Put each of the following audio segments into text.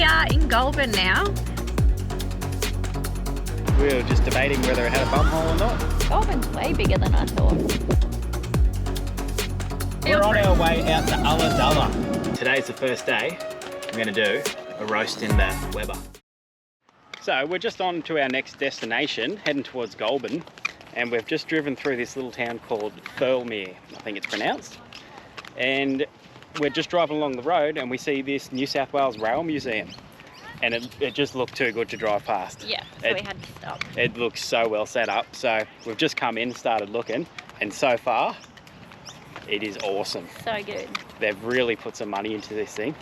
We are in Goulburn now. We were just debating whether it had a bum hole or not. Goulburn's way bigger than I thought. We're on our way out to Ulladulla. Today's the first day. I'm going to do a roast in the Weber. So we're just on to our next destination, heading towards Goulburn, and we've just driven through this little town called Thirlmere, I think it's pronounced. And we're just driving along the road and we see this New South Wales Rail Museum. And it just looked too good to drive past. Yeah, so we had to stop. It looks so well set up. So we've just come in, started looking, and so far, it is awesome. So good. They've really put some money into this thing.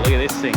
Look at this thing.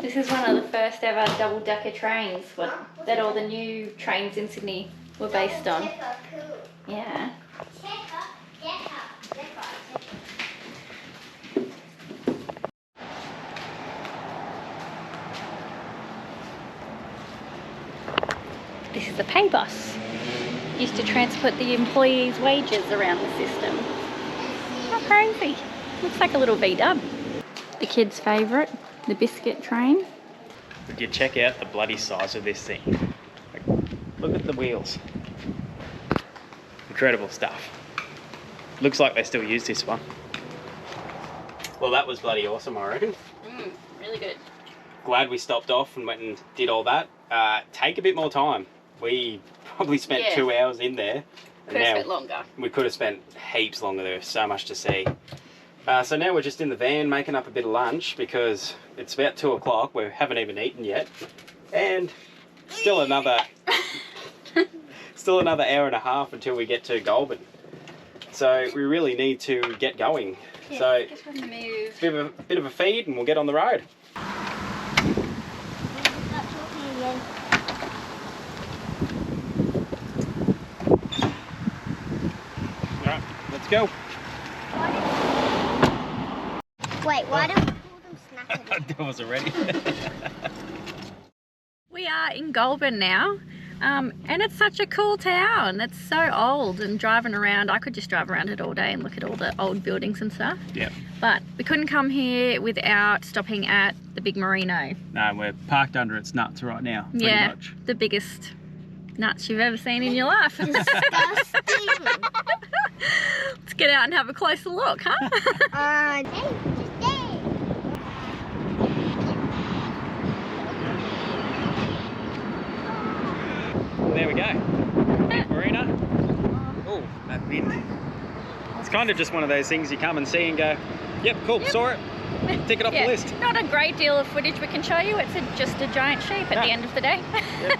This is one of the first ever double-decker trains that all the new trains in Sydney were based on. Yeah. This is the pay bus. Used to transport the employees' wages around the system. How crazy. Looks like a little V-dub. The kids' favourite, the biscuit train. Would you check out the bloody size of this thing? Like, look at the wheels. Incredible stuff. Looks like they still use this one. Well, that was bloody awesome, I reckon. Really good. Glad we stopped off and went and did all that. Take a bit more time. We probably spent 2 hours in there. Could have spent longer. We could have spent heaps longer. There was so much to see. So now we're just in the van making up a bit of lunch because it's about 2 o'clock. We haven't even eaten yet. And still another hour and a half until we get to Goulburn. So we really need to get going. Yeah, so just want to move. a bit of a feed and we'll get on the road. Alright, let's go. Wait, why don't we call them snackers? I wasn't ready. We are in Goulburn now, and it's such a cool town. It's so old, and driving around, I could just drive around it all day and look at all the old buildings and stuff. Yeah. But we couldn't come here without stopping at the big merino. No, we're parked under its nuts right now, pretty much. The biggest nuts you've ever seen in your life. Disgusting. Let's get out and have a closer look, huh? There we go. Big marina. Oh, that wind. kind of just one of those things you come and see and go, yep, cool, saw it, tick it off the list. Not a great deal of footage we can show you. It's just a giant sheep at the end of the day. Yep.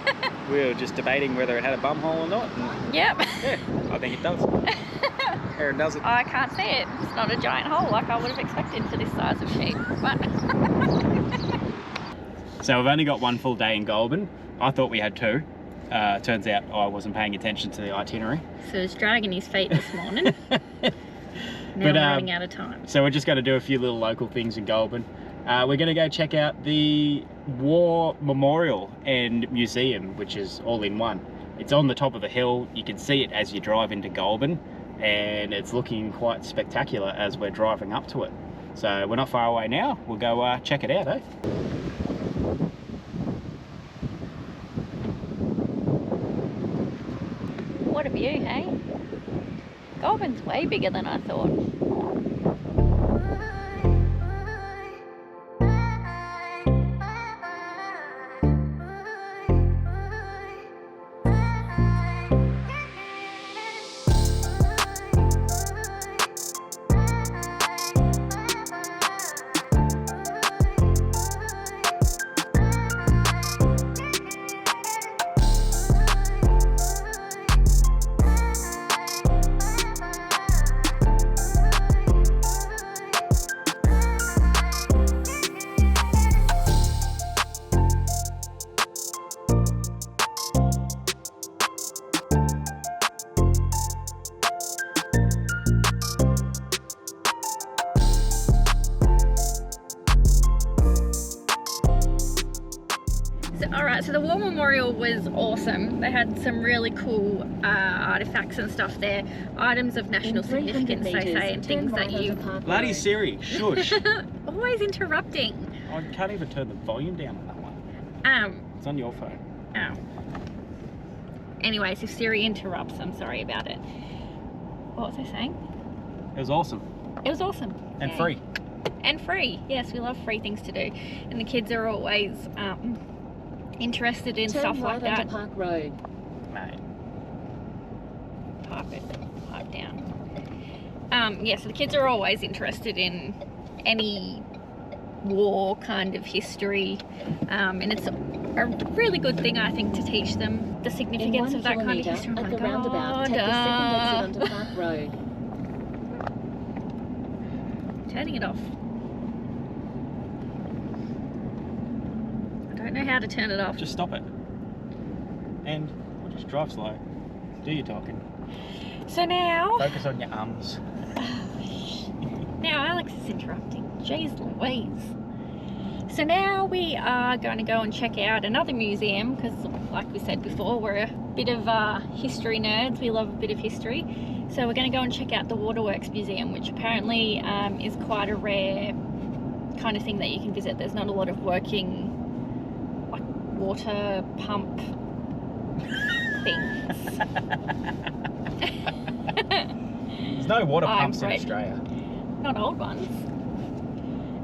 We were just debating whether it had a bum hole or not. And Yep. yeah, I think it does. Aaron does it. I can't see it. It's not a giant hole like I would have expected for this size of sheep. But So we've only got one full day in Goulburn. I thought we had two. Turns out I wasn't paying attention to the itinerary. So he's dragging his feet this morning. Now we're running out of time. So we're just going to do a few little local things in Goulburn. We're going to go check out the War Memorial and Museum, which is all in one. It's on the top of a hill. You can see it as you drive into Goulburn, and it's looking quite spectacular as we're driving up to it. So we're not far away now. We'll go check it out, eh? What a view, hey? Goulburn's way bigger than I thought. So the War Memorial was awesome. They had some really cool artifacts and stuff there, items of national significance, they say, and things that you... Bloody Siri, shush. Always interrupting. I can't even turn the volume down on that one. It's on your phone. Oh. Anyways, if Siri interrupts, I'm sorry about it. What was I saying? It was awesome. It was awesome. And Yay. free. And free. Yes, we love free things to do. And the kids are always interested in stuff like that. Park Road. Mate. Pipe down. Yeah, so the kids are always interested in any war kind of history, and it's a really good thing, I think, to teach them the significance of that kind of history. At the roundabout, take the second exit onto Park Road. Turning it off. I don't know how to turn it off. Just stop it. And we'll just drive slow. Do your talking. So now... Focus on your arms. Now Alex is interrupting. Jeez Louise. So now we are going to go and check out another museum because, like we said before, we're a bit of history nerds. We love a bit of history. So we're going to go and check out the Waterworks Museum, which apparently is quite a rare kind of thing that you can visit. There's not a lot of working like water pump things. There's no water pumps in Australia. Not old ones.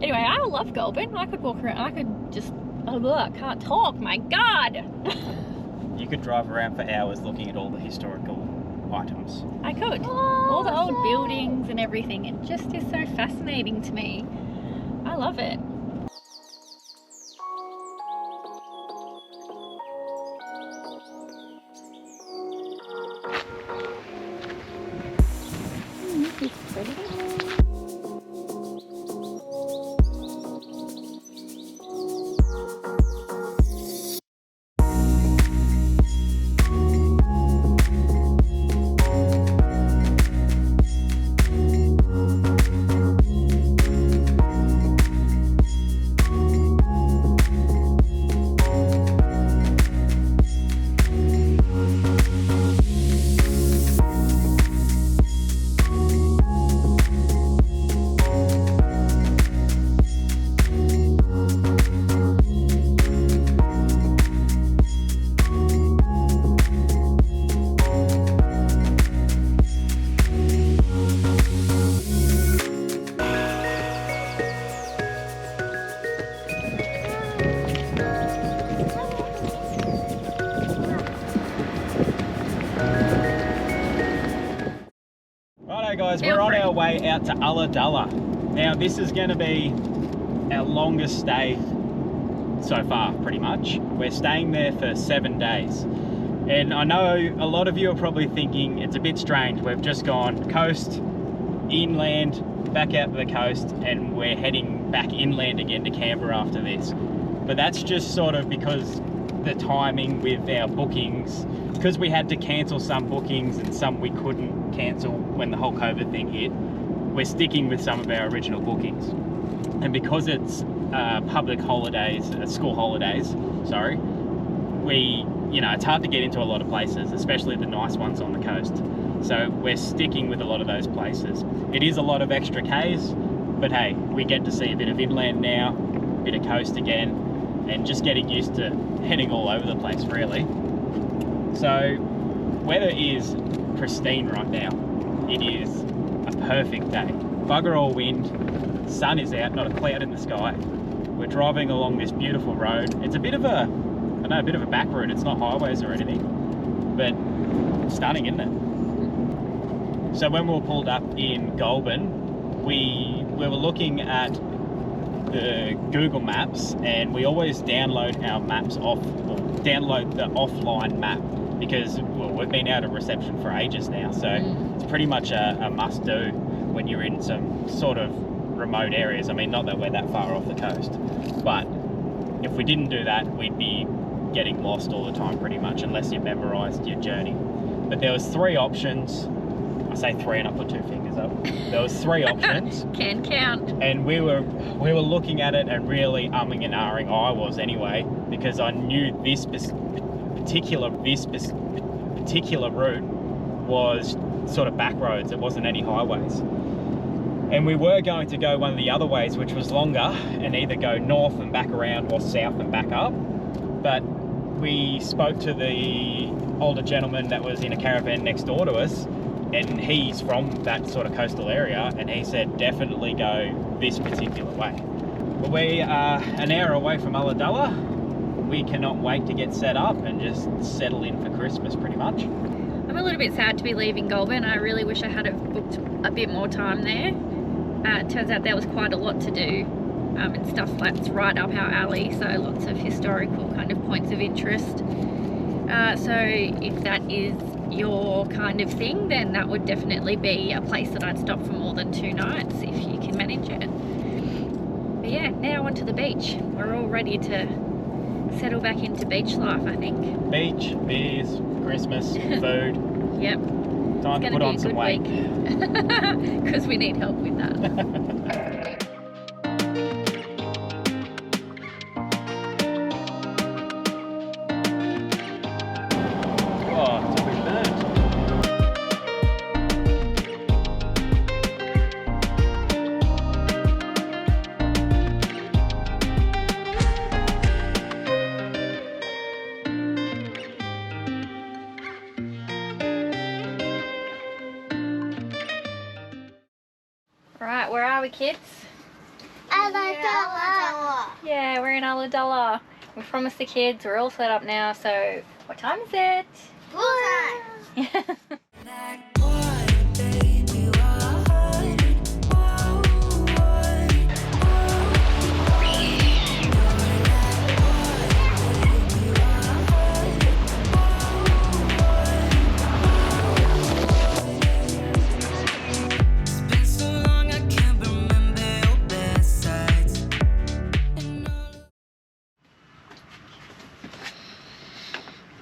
Anyway, I love Goulburn. I could walk around. I could just... Oh, I can't talk. My God. You could drive around for hours looking at all the historical items. I could. All the old buildings and everything. It just is so fascinating to me. I love it. This is pretty. way out to Ulladulla. Now this is going to be our longest stay so far, pretty much. We're staying there for 7 days. And I know a lot of you are probably thinking it's a bit strange. We've just gone coast, inland, back out to the coast, and we're heading back inland again to Canberra after this. But that's just sort of because the timing with our bookings, because we had to cancel some bookings and some we couldn't cancel when the whole COVID thing hit. We're sticking with some of our original bookings. And because it's public holidays, school holidays, sorry, it's hard to get into a lot of places, especially the nice ones on the coast. So we're sticking with a lot of those places. It is a lot of extra Ks, but hey, we get to see a bit of inland now, a bit of coast again, and just getting used to heading all over the place, really. So weather is pristine right now. It is a perfect day. Bugger all wind, sun is out, not a cloud in the sky. We're driving along this beautiful road. It's a bit of a, a bit of a back road. It's not highways or anything, but stunning, isn't it? So when we were pulled up in Goulburn, we were looking at the Google Maps, and we always download our maps download the offline map, because we've been out of reception for ages now, so it's pretty much a must do when you're in some sort of remote areas. I mean, not that we're that far off the coast, but if we didn't do that, we'd be getting lost all the time pretty much, unless you memorized your journey. But there was 3 options. I say 3 and I put 2 fingers up. There was 3 options. Can count. And we were looking at it and really umming and ahhing. I was anyway, because I knew this particular route was sort of back roads. It wasn't any highways. And we were going to go one of the other ways, which was longer, and either go north and back around or south and back up. But we spoke to the older gentleman that was in a caravan next door to us, and he's from that sort of coastal area, and he said definitely go this particular way. But we are an hour away from Ulladulla. We cannot wait to get set up and just settle in for Christmas pretty much. I'm a little bit sad to be leaving Goulburn. I really wish I had have booked a bit more time there. It turns out there was quite a lot to do, and stuff that's right up our alley, so lots of historical kind of points of interest. So if that is your kind of thing, then that would definitely be a place that I'd stop for more than 2 nights if you can manage it. But yeah, now onto the beach. We're all ready to settle back into beach life, I think. Beach, beers, Christmas, food. Yep. Time to put on some weight. Because we need help with that. Right, where are we, kids? Ulladulla. Yeah, we're in Ulladulla. We promised the kids, we're all set up now, so what time is it? Bullseye.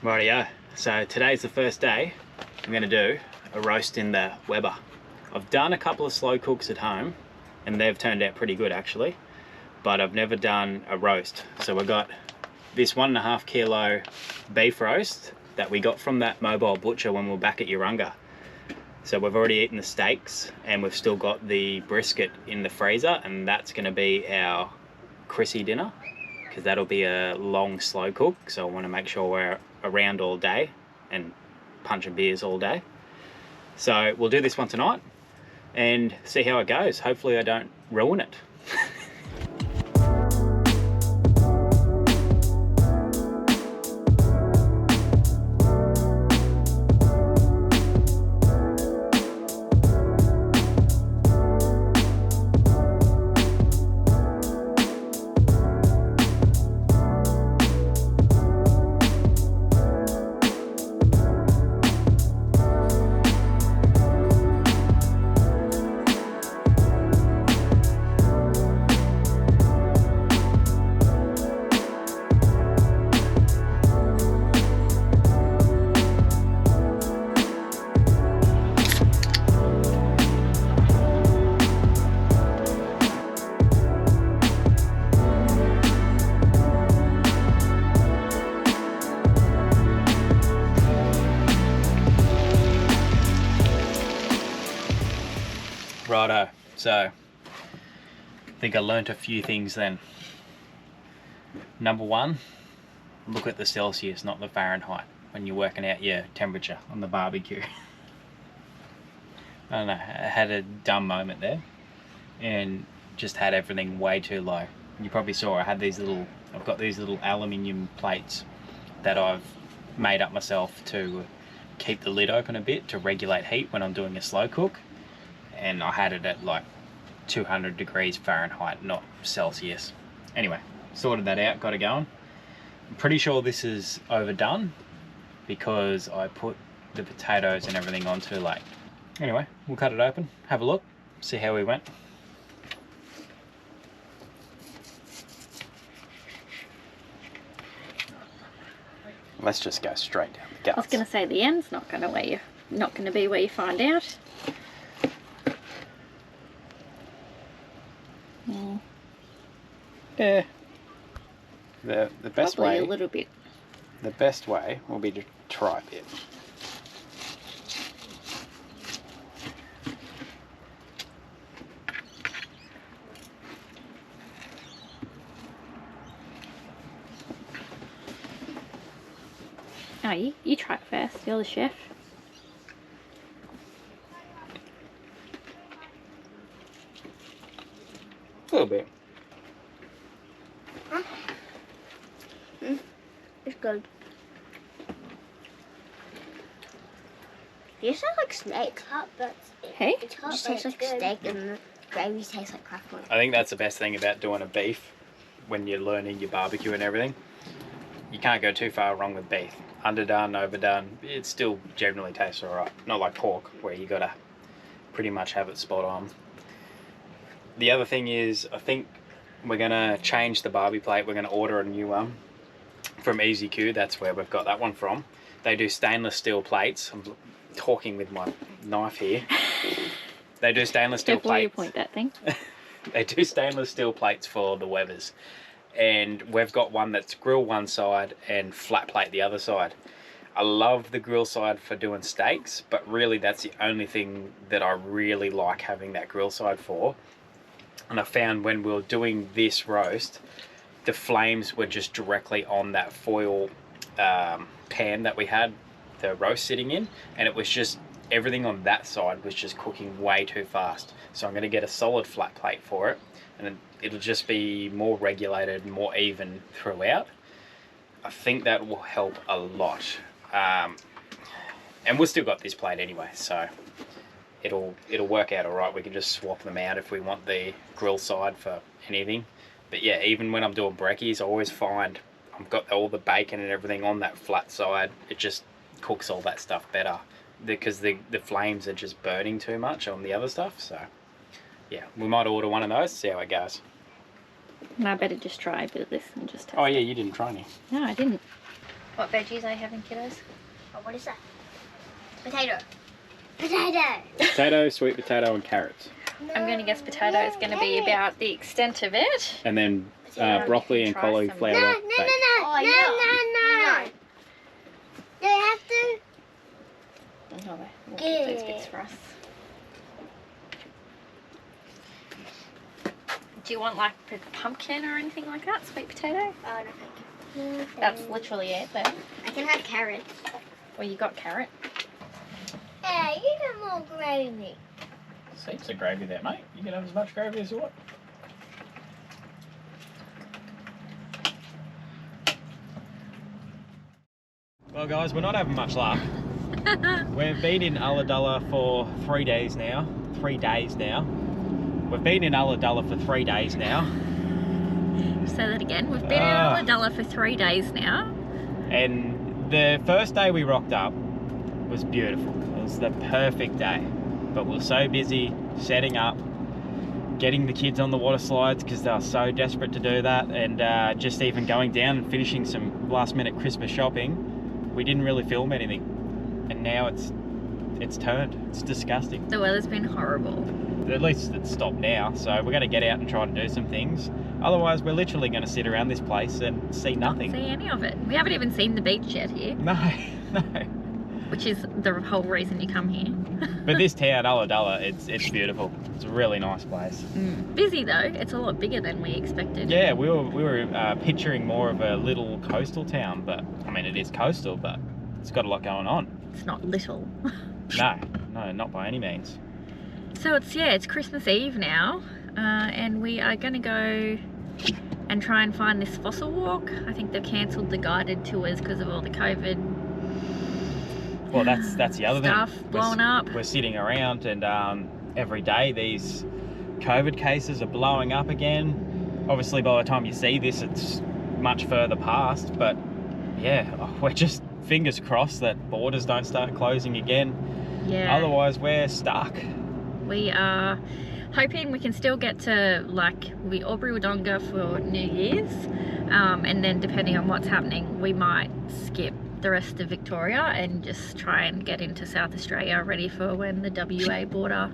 Rightio, so today's the first day. I'm going to do a roast in the Weber. I've done a couple of slow cooks at home and they've turned out pretty good actually, but I've never done a roast. So we've got this 1.5 kilo beef roast that we got from that mobile butcher when we were back at Urunga. So we've already eaten the steaks and we've still got the brisket in the freezer, and that's going to be our Chrissy dinner, because that'll be a long slow cook, so I want to make sure we're around all day and punching beers all day. So we'll do this one tonight and see how it goes. Hopefully I don't ruin it. So I think I learnt a few things then. Number one, look at the Celsius, not the Fahrenheit, when you're working out your temperature on the barbecue. I don't know, I had a dumb moment there and just had everything way too low. You probably saw I've got these little aluminium plates that I've made up myself to keep the lid open a bit to regulate heat when I'm doing a slow cook, and I had it at like 200 degrees Fahrenheit, not Celsius. Anyway, sorted that out, got it going. I'm pretty sure this is overdone because I put the potatoes and everything on too late. Anyway, we'll cut it open, have a look, see how we went. Let's just go straight down the guts. I was going to say the end's not going to be where you find out. Yeah. The best Probably way. a little bit. The best way will be to try a bit. Oh, you try it first. You're the chef. A little bit. It's good. These taste like steak. Hey? It just tastes like steak and the gravy tastes like crackle. I think that's the best thing about doing a beef when you're learning your barbecue and everything. You can't go too far wrong with beef. Underdone, overdone, it still generally tastes alright. Not like pork, where you gotta pretty much have it spot on. The other thing is, I think we're gonna change the barbie plate. We're gonna order a new one from EZQ. That's where we've got that one from. They do stainless steel plates. I'm talking with my knife here. They do stainless steel Before you plates. point that thing. They do stainless steel plates for the Webers. And we've got one that's grill one side and flat plate the other side. I love the grill side for doing steaks, but really that's the only thing that I really like having that grill side for. And I found when we were doing this roast, the flames were just directly on that foil pan that we had the roast sitting in, and it was just, everything on that side was just cooking way too fast. So I'm going to get a solid flat plate for it, and it'll just be more regulated, more even throughout. I think that will help a lot. And we've still got this plate anyway, so it'll work out all right. We can just swap them out if we want the grill side for anything. But yeah, even when I'm doing brekkies, I always find I've got all the bacon and everything on that flat side. It just cooks all that stuff better because the flames are just burning too much on the other stuff. So yeah, we might order one of those, see how it goes. And I better just try a bit of this and just taste Oh yeah, it. you didn't try any. No, I didn't. What veggies are you having, kiddos? Oh, what is that? Potato. Potato. Potato, sweet potato and carrots. I'm going to guess potato is going to be about the extent of it. And then Potato. broccoli You and can try cauliflower. No. baked. Oh, no. You have to. Oh, we'll keep those bits for us. Do you want like pumpkin or anything like that? Sweet potato? Oh, no, thank you. That's literally it then. I can have carrot. Well, you got carrot. Hey, you got more gravy. Heaps of gravy there, mate. You can have as much gravy as you want. Well guys, we're not having much luck. We've been in Ulladulla for 3 days now. We've been in Ulladulla for 3 days now. Say that again. We've been in Ulladulla for 3 days now. And the first day we rocked up was beautiful. It was the perfect day. But we were so busy setting up, getting the kids on the water slides because they were so desperate to do that, and just even going down and finishing some last minute Christmas shopping, we didn't really film anything. And now it's turned. It's disgusting. The weather's been horrible. At least it's stopped now, so we're going to get out and try to do some things. Otherwise, we're literally going to sit around this place and see nothing. Not see any of it. We haven't even seen the beach yet here. No, no. Which is the whole reason you come here. But this town, Ulladulla, it's beautiful. It's a really nice place. Busy though. It's a lot bigger than we expected. Yeah, we were picturing more of a little coastal town, but I mean it is coastal, but it's got a lot going on. It's not little. No, not by any means. So it's Christmas Eve now, and we are going to go and try and find this fossil walk. I think they've cancelled the guided tours because of all the COVID. Well, that's the other stuff thing. Blowing up. We're sitting around, and every day these COVID cases are blowing up again. Obviously, by the time you see this, it's much further past. But yeah, we're just fingers crossed that borders don't start closing again. Yeah. Otherwise, we're stuck. We are hoping we can still get to Albury Wodonga for New Year's, and then depending on what's happening, we might skip the rest of Victoria and just try and get into South Australia, ready for when the WA border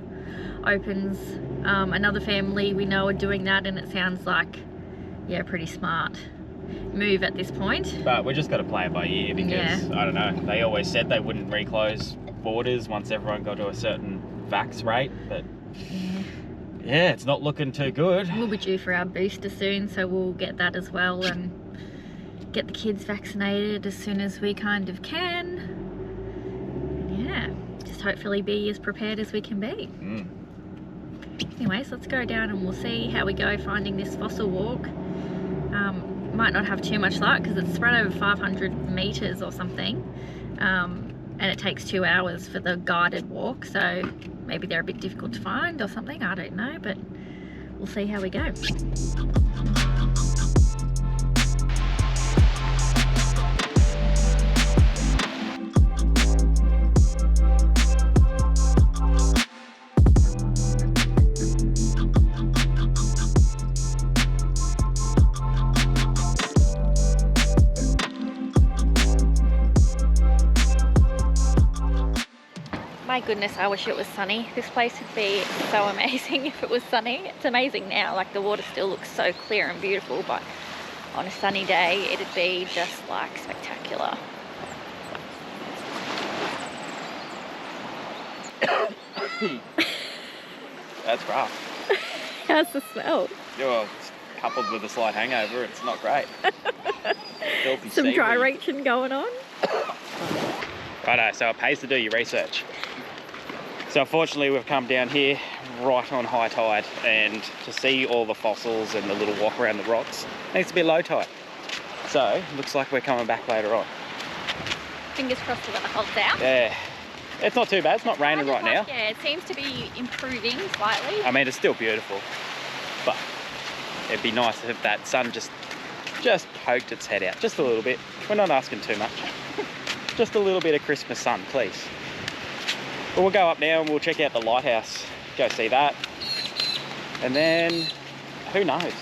opens. Another family we know are doing that, and it sounds like, yeah, pretty smart move at this point. But we just got to play it by ear because, yeah. I don't know, they always said they wouldn't reclose borders once everyone got to a certain vax rate, but yeah, it's not looking too good. We'll be due for our booster soon, so we'll get that as well and get the kids vaccinated as soon as we kind of can. Yeah, just hopefully be as prepared as we can be. Anyways, let's go down and we'll see how we go finding this fossil walk. Might not have too much luck because it's spread over 500 meters or something, and it takes 2 hours for the guided walk, so maybe they're a bit difficult to find or something, I don't know, but we'll see how we go. My goodness, I wish it was sunny. This place would be so amazing if it was sunny. It's amazing now, like the water still looks so clear and beautiful, but on a sunny day it'd be just like spectacular. That's rough. How's the smell? Well, coupled with a slight hangover, it's not great. Filthy Some seaweed. dry reaching going on. Righto, so it pays to do your research. So unfortunately we've come down here right on high tide, and to see all the fossils and the little walk around the rocks, it needs to be low tide. So looks like we're coming back later on. Fingers crossed the weather holds out. Yeah, it's not too bad, it's not raining right now. Yeah, it seems to be improving slightly. I mean, it's still beautiful, but it'd be nice if that sun just poked its head out just a little bit. We're not asking too much. Just a little bit of Christmas sun, please. But we'll go up now and we'll check out the lighthouse. Go see that. And then, who knows?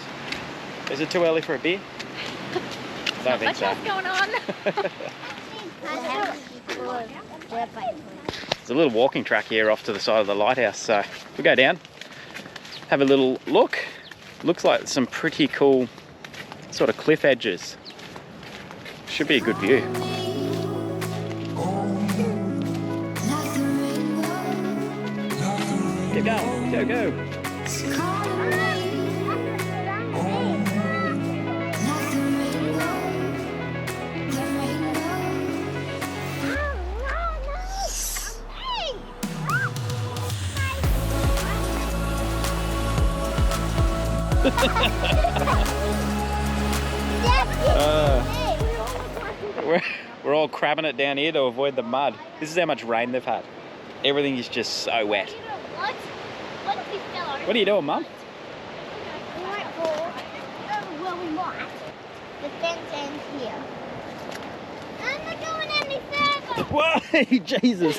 Is it too early for a beer? Don't think so. What's going on? There's a little walking track here off to the side of the lighthouse, so we'll go down, have a little look. Looks like some pretty cool sort of cliff edges. Should be a good view. Keep going, go, go. We're all crabbing it down here to avoid the mud. This is how much rain they've had. Everything is just so wet. What are you doing, Mum? We might go. Well, we might. The fence ends here. I'm not going any further. Whoa, Jesus.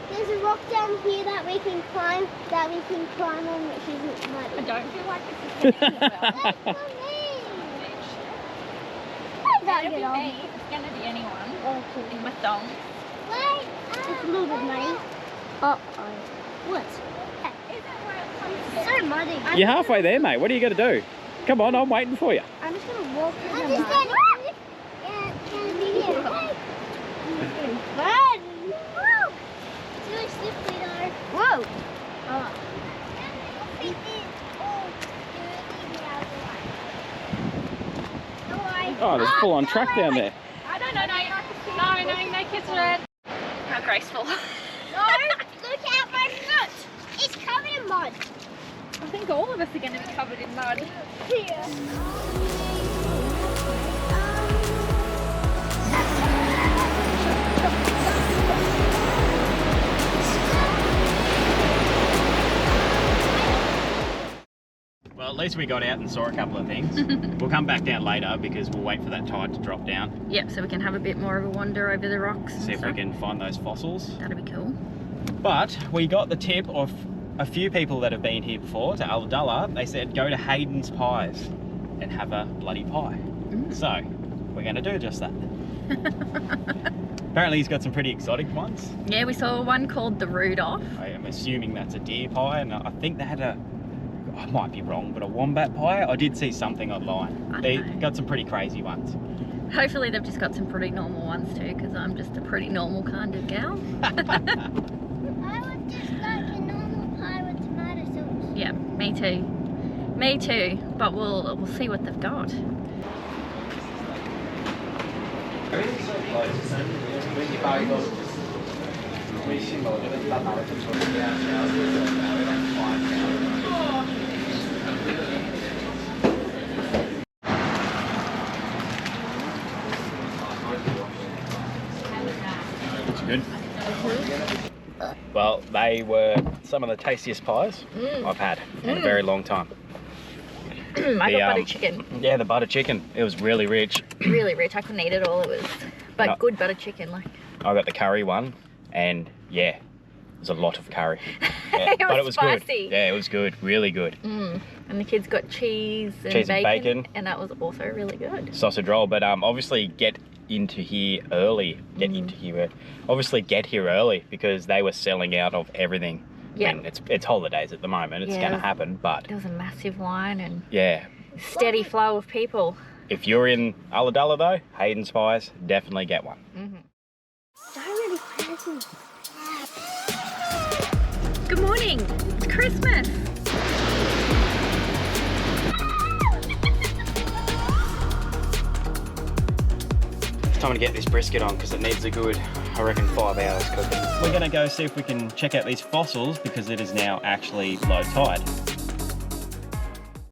There's a rock down here that we can climb on, which isn't muddy. I don't feel like this is going well. That's for me. It'll be me. It's going to be anyone. Okay. In my thongs. Wait. It's a little bit muddy. Uh-oh. What? It's so muddy. You're halfway there, mate. What are you going to do? Come on, I'm waiting for you. I'm just going to walk through the mud. Yeah, it's going to be here. Wait. slippery though. Whoa! Oh. This is all dirty now. Oh, there's full on track down there. I don't know, no kids around. How graceful. No, look out my foot. It's covered in mud. I think all of us are going to be covered in mud. Here. Well, at least we got out and saw a couple of things. We'll come back down later because we'll wait for that tide to drop down. Yep, so we can have a bit more of a wander over the rocks. See if we can find those fossils. That'd be cool. But we got the tip of a few people that have been here before to Ulladulla. They said go to Hayden's Pies and have a bloody pie. So we're going to do just that. Apparently he's got some pretty exotic ones. Yeah, we saw one called the Rudolph. I am assuming that's a deer pie, and I think they had a, I might be wrong, but a wombat pie. I did see something online. They got some pretty crazy ones. Hopefully they've just got some pretty normal ones too, because I'm just a pretty normal kind of gal. I would just like a normal pie with tomato sauce. Yeah, me too. Me too. But we'll see what they've got. It's good. Well, they were some of the tastiest pies I've had in a very long time. I got butter chicken. Yeah, the butter chicken. It was really rich. Really rich. I couldn't eat it all. It was, but good butter chicken. Like I got the curry one, and yeah, there's a lot of curry. Yeah, but it was spicy. good. Yeah, it was good. Really good. And the kids got cheese and bacon, and that was also really good. Sausage roll, but obviously get into here early. Obviously get here early because they were selling out of everything. Yeah, I mean, it's holidays at the moment. It's going to happen, but there was a massive line and yeah, steady flow of people. If you're in Ulladulla though, Hayden's Pies, definitely get one. So many presents. Good morning. It's Christmas. It's time to get this brisket on because it needs a good, I reckon, 5 hours cooking. We're going to go see if we can check out these fossils because it is now actually low tide.